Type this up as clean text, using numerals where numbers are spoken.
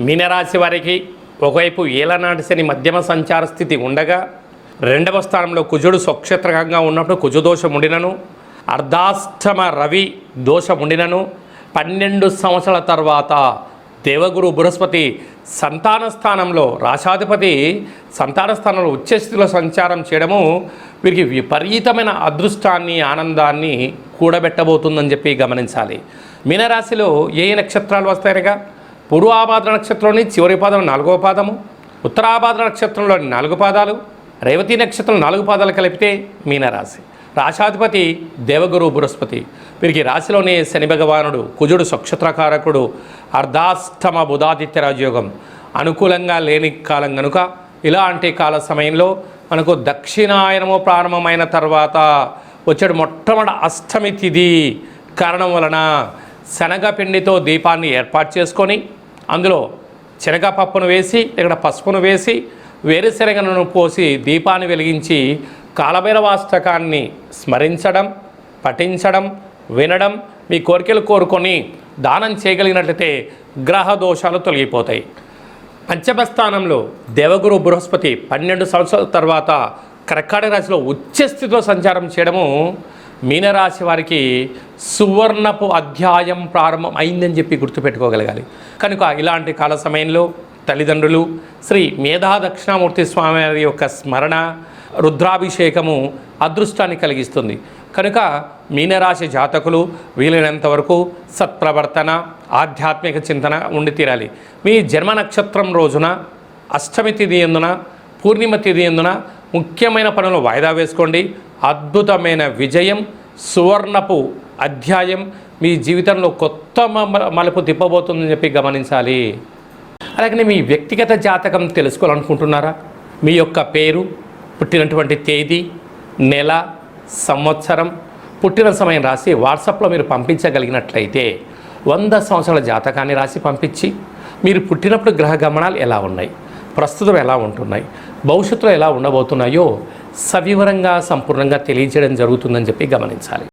మీనరాశి వారికి ఒకవైపు ఏలనాటి శని మధ్యమ సంచార స్థితి ఉండగా రెండవ స్థానంలో కుజుడు స్వక్షేత్రకంగా ఉన్నప్పుడు కుజదోషం ఉండినను, అర్ధాష్టమ రవి దోషం ఉండినను 12 సంవత్సరాల తర్వాత దేవగురు బృహస్పతి సంతాన స్థానంలో, రాశాధిపతి సంతాన స్థానంలో ఉచ్చస్థితిలో సంచారం చేయడము వీరికి విపరీతమైన అదృష్టాన్ని, ఆనందాన్ని కూడబెట్టబోతుందని చెప్పి గమనించాలి. మీనరాశిలో ఏ నక్షత్రాలు వస్తాయనగా పూర్వాభాద్ర నక్షత్రంలోని చివరి పాదం 4వ పాదము, ఉత్తరాభాద్ర నక్షత్రంలోని 4 పాదాలు, రేవతి నక్షత్రం 4 పాదాలు కలిపితే మీనరాశి. రాశాధిపతి దేవగురు బృహస్పతి. వీరికి రాశిలోనే శని భగవానుడు, కుజుడు స్వక్షేత్రకారకుడు, అర్ధాష్టమ బుధాదిత్య రాజయోగం అనుకూలంగా లేని కాలం కనుక ఇలాంటి కాల సమయంలో మనకు దక్షిణాయనము ప్రారంభమైన తర్వాత వచ్చే మొట్టమొదటి అష్టమి తిథి కారణం వలన శనగపిండితో దీపాన్ని ఏర్పాటు చేసుకొని అందులో శనగపప్పును వేసి ఇక్కడ పసుపును వేసి వేరుశనగను పోసి దీపాన్ని వెలిగించి కాలభైరవాష్టకాన్ని స్మరించడం, పఠించడం, వినడం, మీ కోరికలు కోరుకొని దానం చేయగలిగినట్లయితే గ్రహ దోషాలు తొలగిపోతాయి. పంచమ స్థానంలో దేవగురు బృహస్పతి 12 సంవత్సరాల తర్వాత కర్కాటక రాశిలో ఉచ్చస్థితిలో సంచారం చేయడము మీనరాశి వారికి సువర్ణపు అధ్యాయం ప్రారంభం అయిందని చెప్పి గుర్తుపెట్టుకోగలగాలి. కనుక ఇలాంటి కాల సమయంలో తల్లిదండ్రులు శ్రీ మేధా దక్షిణామూర్తి స్వామి వారి యొక్క స్మరణ, రుద్రాభిషేకము అదృష్టాన్ని కలిగిస్తుంది. కనుక మీనరాశి జాతకులు వీలైనంత వరకు సత్ప్రవర్తన, ఆధ్యాత్మిక చింతన ఉండి తీరాలి. మీ జన్మ నక్షత్రం రోజున, అష్టమి తిథి ఎందున, పూర్ణిమ తిథి ఎందున ముఖ్యమైన పనులు వాయిదా వేసుకోండి. అద్భుతమైన విజయం, సువర్ణపు అధ్యాయం మీ జీవితంలో కొత్త మలుపు తిప్పబోతుందని చెప్పి గమనించాలి. అలాగే మీ వ్యక్తిగత జాతకం తెలుసుకోవాలనుకుంటున్నారా? మీ యొక్క పేరు, పుట్టినటువంటి తేదీ, నెల, సంవత్సరం, పుట్టిన సమయం రాసి వాట్సాప్లో మీరు పంపించగలిగినట్లయితే 100 సంవత్సరాల జాతకాన్ని రాసి పంపించి మీరు పుట్టినప్పుడు గ్రహ గమనాలు ఎలా ఉన్నాయి, ప్రస్తుతం ఎలా ఉంటున్నాయి, భవిష్యత్తులో ఎలా ఉండబోతున్నాయో సవివరంగా సంపూర్ణంగా తెలియజేయడం జరుగుతుందని చెప్పి గమనించాలి.